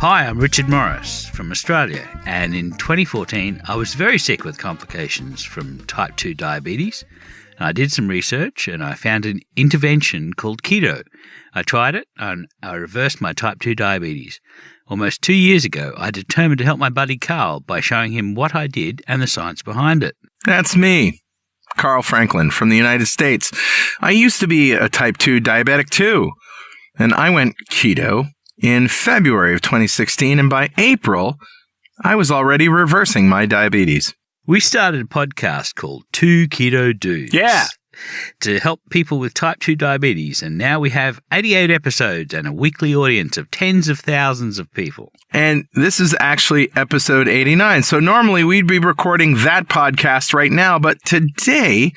Hi, I'm Richard Morris from Australia, and in 2014 I was very sick with complications from type 2 diabetes. I did some research and I found an intervention called Keto. I tried it and I reversed my type 2 diabetes. Almost 2 years ago, I determined to help my buddy Carl by showing him what I did and the science behind it. That's me, Carl Franklin from the United States. I used to be a type 2 diabetic too, and I went keto in February of 2016, and by April, I was already reversing my diabetes. We started a podcast called Two Keto Dudes. Yeah. To help people with type 2 diabetes, and now we have 88 episodes and a weekly audience of tens of thousands of people. And this is actually episode 89, so normally we'd be recording that podcast right now, but today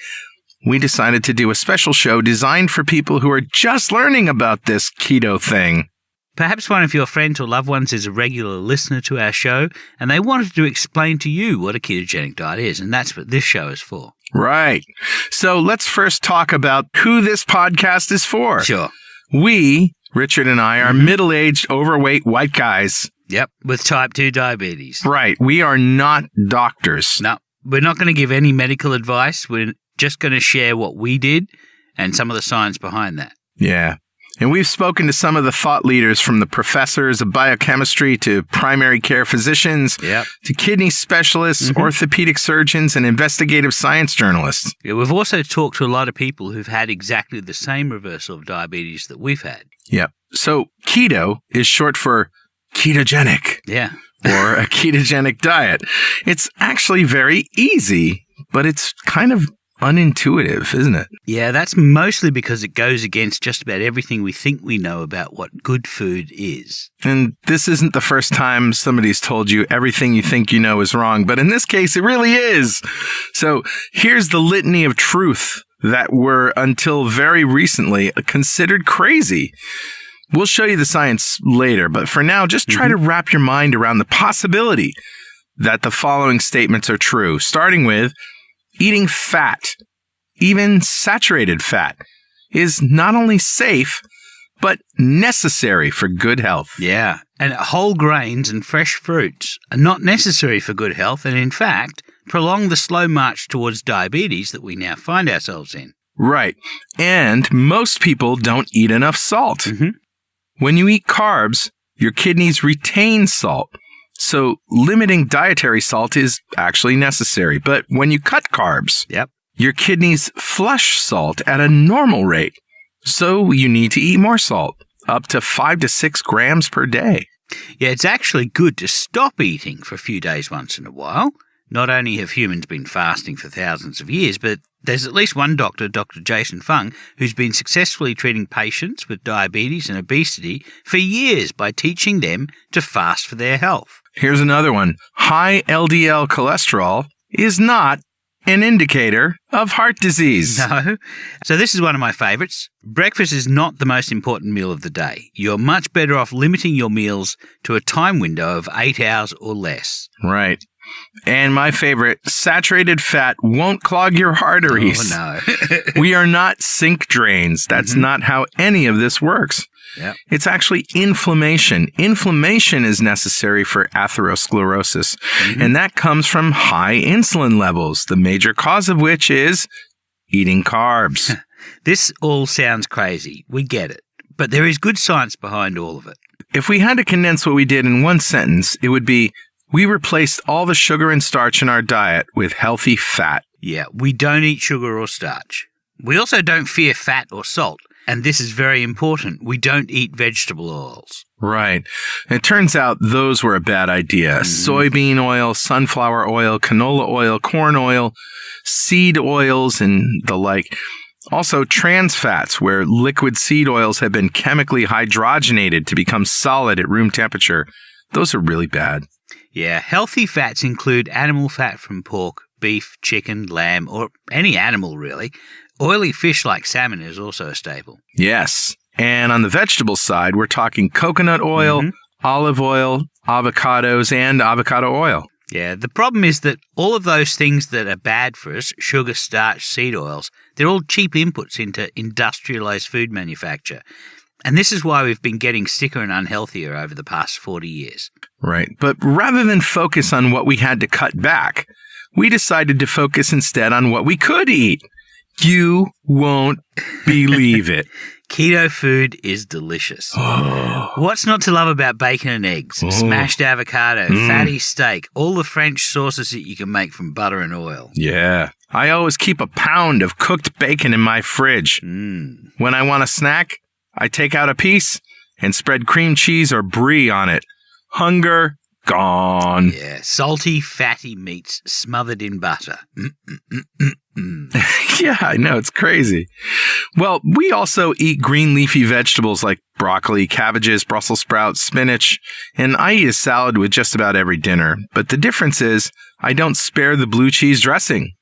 we decided to do a special show designed for people who are just learning about this keto thing. Perhaps one of your friends or loved ones is a regular listener to our show, and they wanted to explain to you what a ketogenic diet is, and that's what this show is for. Right. So let's first talk about who this podcast is for. Sure. We, Richard and I, are middle-aged, overweight white guys. Yep, with type 2 diabetes. Right. We are not doctors. No, we're not going to give any medical advice. We're just going to share what we did and some of the science behind that. Yeah. And we've spoken to some of the thought leaders, from the professors of biochemistry to primary care physicians, to kidney specialists, orthopedic surgeons, and investigative science journalists. Yeah, we've also talked to a lot of people who've had exactly the same reversal of diabetes that we've had. Yep. So keto is short for ketogenic. Yeah. Or a ketogenic diet. It's actually very easy, but it's kind of unintuitive, isn't it? Yeah, that's mostly because it goes against just about everything we think we know about what good food is. And this isn't the first time somebody's told you everything you think you know is wrong, but in this case, it really is. So here's the litany of truth that were, until very recently, considered crazy. We'll show you the science later, but for now, just try to wrap your mind around the possibility that the following statements are true, starting with eating fat, even saturated fat, is not only safe, but necessary for good health. Yeah, and whole grains and fresh fruits are not necessary for good health and, in fact, prolong the slow march towards diabetes that we now find ourselves in. Right. And most people don't eat enough salt. When you eat carbs, your kidneys retain salt. So limiting dietary salt is actually necessary. But when you cut carbs, your kidneys flush salt at a normal rate. So you need to eat more salt, up to 5 to 6 grams per day. Yeah, it's actually good to stop eating for a few days once in a while. Not only have humans been fasting for thousands of years, but there's at least one doctor, Dr. Jason Fung, who's been successfully treating patients with diabetes and obesity for years by teaching them to fast for their health. Here's another one. High LDL cholesterol is not an indicator of heart disease. No. So this is one of my favorites. Breakfast is not the most important meal of the day. You're much better off limiting your meals to a time window of 8 hours or less. Right. And my favorite, saturated fat won't clog your arteries. Oh, no. We are not sink drains. That's not how any of this works. Yep. It's actually inflammation. Inflammation is necessary for atherosclerosis, and that comes from high insulin levels, the major cause of which is eating carbs. This all sounds crazy. We get it. But there is good science behind all of it. If we had to condense what we did in one sentence, it would be, we replaced all the sugar and starch in our diet with healthy fat. Yeah, we don't eat sugar or starch. We also don't fear fat or salt. And this is very important. We don't eat vegetable oils. Right. It turns out those were a bad idea. Soybean oil, sunflower oil, canola oil, corn oil, seed oils, and the like. Also, trans fats, where liquid seed oils have been chemically hydrogenated to become solid at room temperature. Those are really bad. Yeah, healthy fats include animal fat from pork, beef, chicken, lamb, or any animal really. Oily fish like salmon is also a staple. Yes. And on the vegetable side, we're talking coconut oil, olive oil, avocados, and avocado oil. Yeah, the problem is that all of those things that are bad for us, sugar, starch, seed oils, they're all cheap inputs into industrialized food manufacture. And this is why we've been getting sicker and unhealthier over the past 40 years. Right. But rather than focus on what we had to cut back, we decided to focus instead on what we could eat. You won't believe it. Keto food is delicious. Oh. What's not to love about bacon and eggs, smashed avocado, fatty steak, all the French sauces that you can make from butter and oil? Yeah. I always keep a pound of cooked bacon in my fridge. When I want a snack, I take out a piece and spread cream cheese or brie on it. Hunger gone. Yeah, salty, fatty meats smothered in butter. Yeah, I know. It's crazy. Well, we also eat green leafy vegetables like broccoli, cabbages, Brussels sprouts, spinach, and I eat a salad with just about every dinner. But the difference is I don't spare the blue cheese dressing.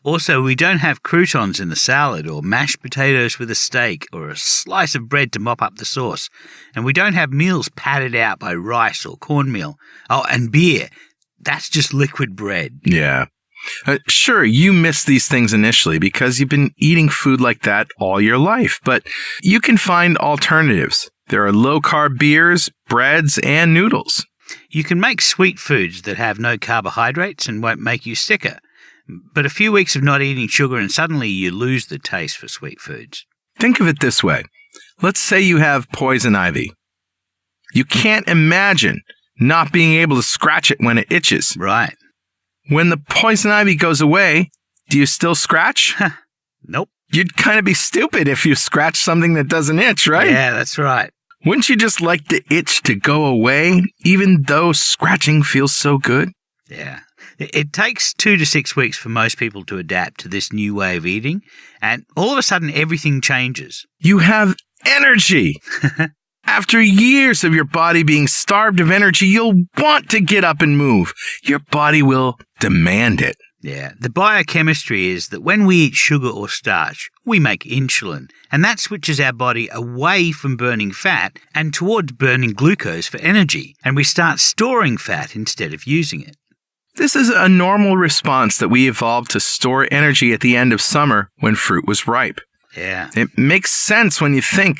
Also, we don't have croutons in the salad or mashed potatoes with a steak or a slice of bread to mop up the sauce. And we don't have meals padded out by rice or cornmeal. Oh, and beer. That's just liquid bread. Yeah. Sure, you miss these things initially because you've been eating food like that all your life, but you can find alternatives. There are low-carb beers, breads, and noodles. You can make sweet foods that have no carbohydrates and won't make you sicker. But a few weeks of not eating sugar and suddenly you lose the taste for sweet foods. Think of it this way. Let's say you have poison ivy. You can't imagine not being able to scratch it when it itches. Right. When the poison ivy goes away, do you still scratch? Nope. You'd kind of be stupid if you scratch something that doesn't itch, right? Yeah, that's right. Wouldn't you just like the itch to go away, even though scratching feels so good? Yeah. It takes 2 to 6 weeks for most people to adapt to this new way of eating, and all of a sudden everything changes. You have energy. After years of your body being starved of energy, you'll want to get up and move. Your body will demand it. Yeah, the biochemistry is that when we eat sugar or starch, we make insulin, and that switches our body away from burning fat and towards burning glucose for energy, and we start storing fat instead of using it. This is a normal response that we evolved to store energy at the end of summer when fruit was ripe. Yeah. It makes sense when you think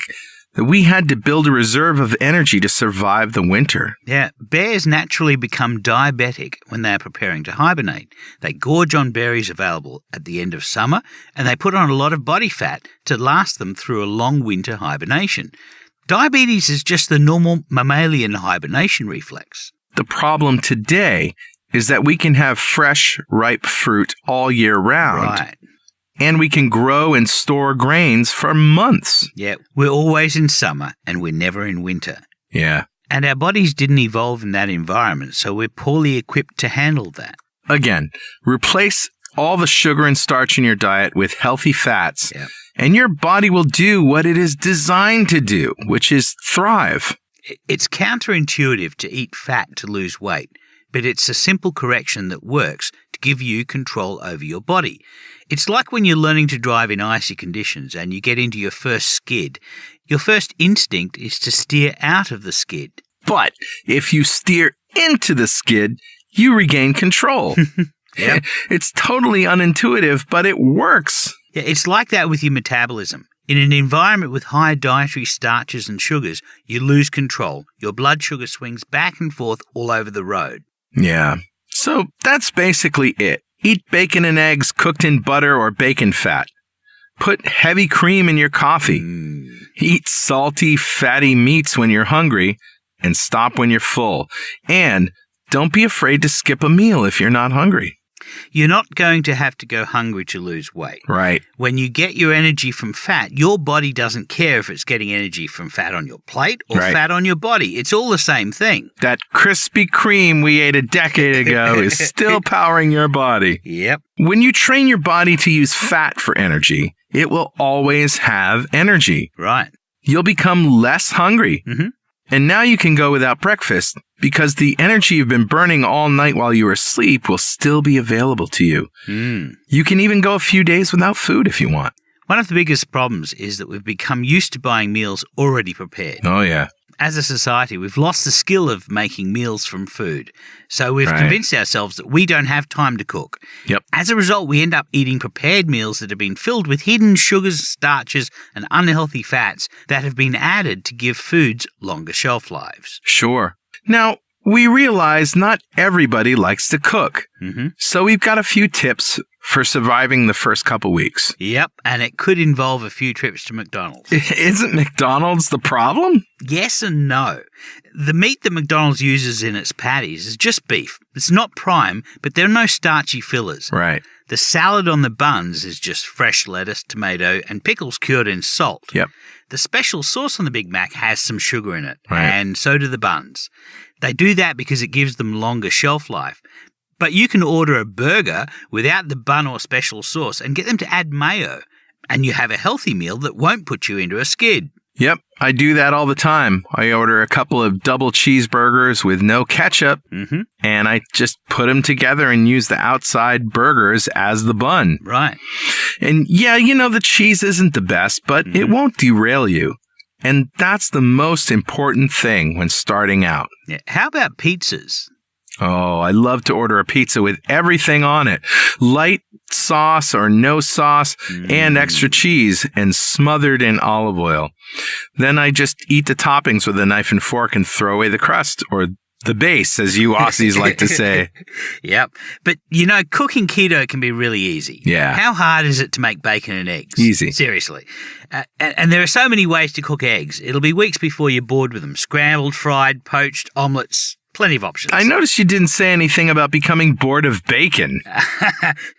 that we had to build a reserve of energy to survive the winter. Yeah, bears naturally become diabetic when they are preparing to hibernate. They gorge on berries available at the end of summer, and they put on a lot of body fat to last them through a long winter hibernation. Diabetes is just the normal mammalian hibernation reflex. The problem today is that we can have fresh, ripe fruit all year round. Right. And we can grow and store grains for months. Yeah, we're always in summer and we're never in winter. Yeah. And our bodies didn't evolve in that environment, so we're poorly equipped to handle that. Again, replace all the sugar and starch in your diet with healthy fats, Yep. and your body will do what it is designed to do, which is thrive. It's counterintuitive to eat fat to lose weight, but it's a simple correction that works to give you control over your body. It's like when you're learning to drive in icy conditions and you get into your first skid. Your first instinct is to steer out of the skid. But if you steer into the skid, you regain control. Yep. It's totally unintuitive, but it works. Yeah, it's like that with your metabolism. In an environment with high dietary starches and sugars, you lose control. Your blood sugar swings back and forth all over the road. Yeah. So that's basically it. Eat bacon and eggs cooked in butter or bacon fat. Put heavy cream in your coffee. Eat salty, fatty meats when you're hungry and stop when you're full. And don't be afraid to skip a meal if you're not hungry. You're not going to have to go hungry to lose weight. Right. When you get your energy from fat, your body doesn't care if it's getting energy from fat on your plate or fat on your body. It's all the same thing. That Krispy Kreme we ate a decade ago is still powering your body. Yep. When you train your body to use fat for energy, it will always have energy. Right. You'll become less hungry. Mm-hmm. And now you can go without breakfast because the energy you've been burning all night while you were asleep will still be available to you. You can even go a few days without food if you want. One of the biggest problems is that we've become used to buying meals already prepared. Oh, yeah. as a society, we've lost the skill of making meals from food. So we've convinced ourselves that we don't have time to cook. Yep. As a result, we end up eating prepared meals that have been filled with hidden sugars, starches, and unhealthy fats that have been added to give foods longer shelf lives. Sure. Now, we realize not everybody likes to cook. Mm-hmm. So we've got a few tips for surviving the first couple weeks. Yep, and it could involve a few trips to McDonald's. Isn't McDonald's the problem? Yes and no. The meat that McDonald's uses in its patties is just beef. It's not prime, but there are no starchy fillers. Right. The salad on the buns is just fresh lettuce, tomato, and pickles cured in salt. Yep. The special sauce on the Big Mac has some sugar in it, Right. and so do the buns. They do that because it gives them longer shelf life. But you can order a burger without the bun or special sauce and get them to add mayo, and you have a healthy meal that won't put you into a skid. Yep, I do that all the time. I order a couple of double cheeseburgers with no ketchup, and I just put them together and use the outside burgers as the bun. Right. And yeah, the cheese isn't the best, but it won't derail you. And that's the most important thing when starting out. Yeah. How about pizzas? Oh, I love to order a pizza with everything on it. Light sauce or no sauce and extra cheese and smothered in olive oil. Then I just eat the toppings with a knife and fork and throw away the crust, or the base, as you Aussies like to say. Yep. But, cooking keto can be really easy. Yeah. How hard is it to make bacon and eggs? Easy. Seriously. And there are so many ways to cook eggs. It'll be weeks before you're bored with them. Scrambled, fried, poached, omelettes. Plenty of options. I noticed you didn't say anything about becoming bored of bacon.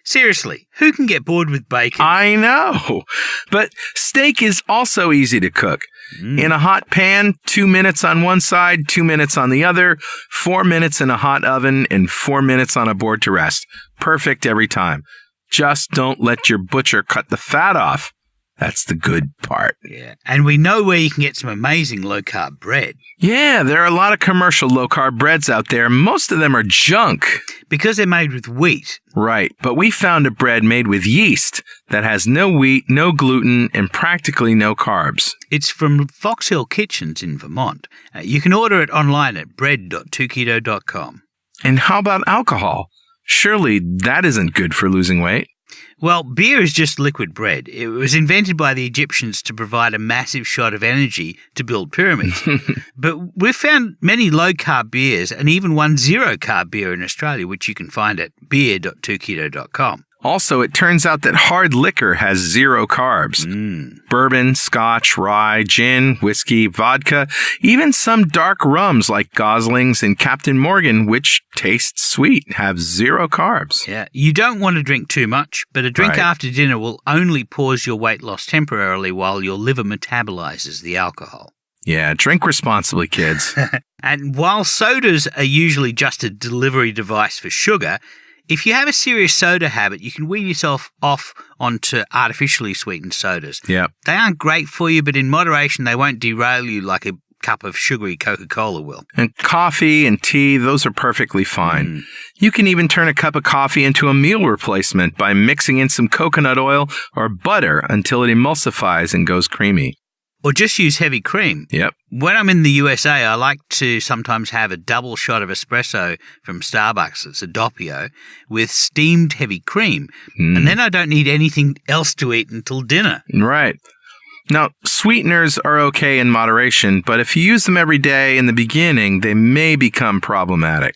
Seriously, who can get bored with bacon? I know. But steak is also easy to cook. In a hot pan, 2 minutes on one side, 2 minutes on the other, 4 minutes in a hot oven, and 4 minutes on a board to rest. Perfect every time. Just don't let your butcher cut the fat off. That's the good part. Yeah. And we know where you can get some amazing low-carb bread. Yeah, there are a lot of commercial low-carb breads out there. Most of them are junk. Because they're made with wheat. Right, but we found a bread made with yeast that has no wheat, no gluten, and practically no carbs. It's from Foxhill Kitchens in Vermont. You can order it online at bread.2keto.com. And how about alcohol? Surely that isn't good for losing weight. Well, beer is just liquid bread. It was invented by the Egyptians to provide a massive shot of energy to build pyramids. But we've found many low-carb beers and even one zero-carb beer in Australia, which you can find at beer.2keto.com. Also, it turns out that hard liquor has 0 carbs. Bourbon, scotch, rye, gin, whiskey, vodka, even some dark rums like Gosling's and Captain Morgan, which taste sweet, have 0 carbs. Yeah, you don't want to drink too much, but a drink Right. after dinner will only pause your weight loss temporarily while your liver metabolizes the alcohol. Yeah, drink responsibly, kids. And while sodas are usually just a delivery device for sugar, if you have a serious soda habit, you can wean yourself off onto artificially sweetened sodas. Yep. They aren't great for you, but in moderation, they won't derail you like a cup of sugary Coca-Cola will. And coffee and tea, those are perfectly fine. You can even turn a cup of coffee into a meal replacement by mixing in some coconut oil or butter until it emulsifies and goes creamy. Or just use heavy cream. Yep. When I'm in the USA, I like to sometimes have a double shot of espresso from Starbucks. It's a doppio with steamed heavy cream. And then I don't need anything else to eat until dinner. Right. Now, sweeteners are okay in moderation, but if you use them every day in the beginning, they may become problematic.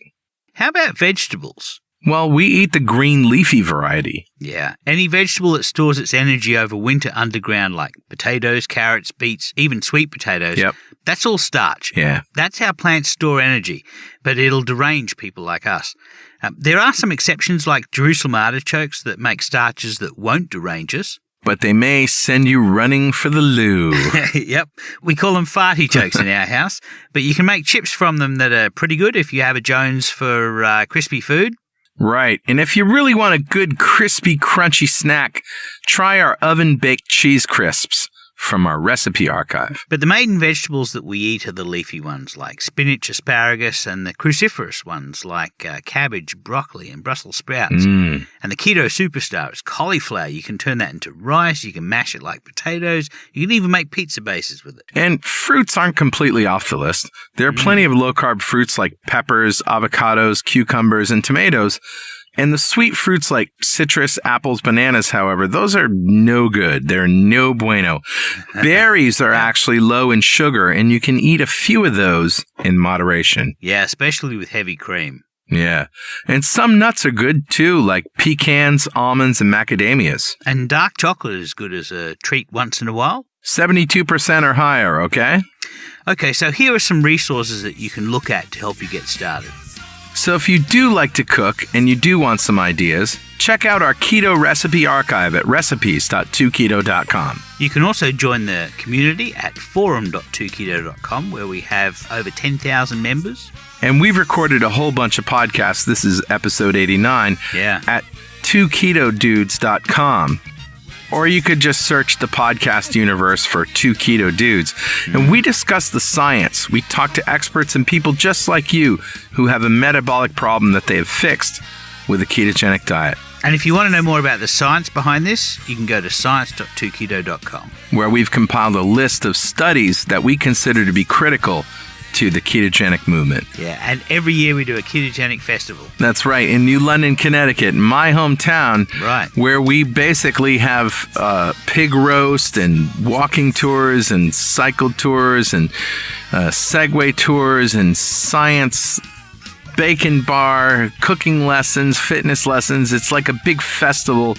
How about vegetables? Well, we eat the green leafy variety. Yeah. Any vegetable that stores its energy over winter underground, like potatoes, carrots, beets, even sweet potatoes, Yep. that's all starch. Yeah. That's how plants store energy, but it'll derange people like us. There are some exceptions like Jerusalem artichokes that make starches that won't derange us. But they may send you running for the loo. Yep. We call them farty chokes in our house, but you can make chips from them that are pretty good if you have a Jones for crispy food. Right. And if you really want a good, crispy, crunchy snack, try our oven-baked cheese crisps. from our recipe archive. But the main vegetables that we eat are the leafy ones like spinach, asparagus, and the cruciferous ones like cabbage, broccoli, and Brussels sprouts. And the keto superstar is cauliflower. You can turn that into rice. You can mash it like potatoes. You can even make pizza bases with it. And fruits aren't completely off the list. There are plenty of low-carb fruits like peppers, avocados, cucumbers, and tomatoes. And the sweet fruits like citrus, apples, bananas, however, those are no good. They're no bueno. Berries are actually low in sugar, and you can eat a few of those in moderation. Yeah, especially with heavy cream. Yeah. And some nuts are good, too, like pecans, almonds, and macadamias. And dark chocolate is good as a treat once in a while. 72% or higher, okay? Okay, so here are some resources that you can look at to help you get started. So if you do like to cook and you do want some ideas, check out our keto recipe archive at recipes.2keto.com. You can also join the community at forum.2keto.com, where we have over 10,000 members. And we've recorded a whole bunch of podcasts. This is episode 89 at 2ketodudes.com. Or you could just search the podcast universe for 2 Keto Dudes. And we discuss the science. We talk to experts and people just like you who have a metabolic problem that they have fixed with a ketogenic diet. And if you want to know more about the science behind this, you can go to science.2keto.com, where we've compiled a list of studies that we consider to be critical to the ketogenic movement. Yeah, and every year we do a ketogenic festival. That's right, in New London, Connecticut, my hometown, right, where we basically have pig roast and walking tours and cycle tours and Segway tours and science bacon bar, cooking lessons, fitness lessons. It's like a big festival,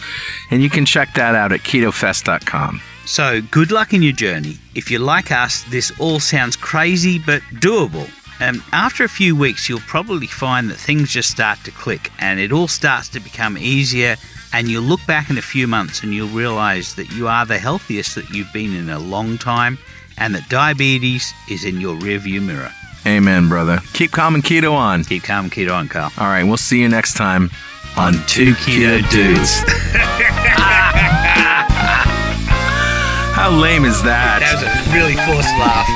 and you can check that out at ketofest.com. So, good luck in your journey. If you're like us, this all sounds crazy but doable. After a few weeks, you'll probably find that things just start to click and it all starts to become easier, and you'll look back in a few months and you'll realize that you are the healthiest that you've been in a long time and that diabetes is in your rearview mirror. Amen, brother. Keep calm and keto on. Keep calm and keto on, Carl. All right, we'll see you next time on 2 Keto Dudes. How lame is that? That was a really forced laugh.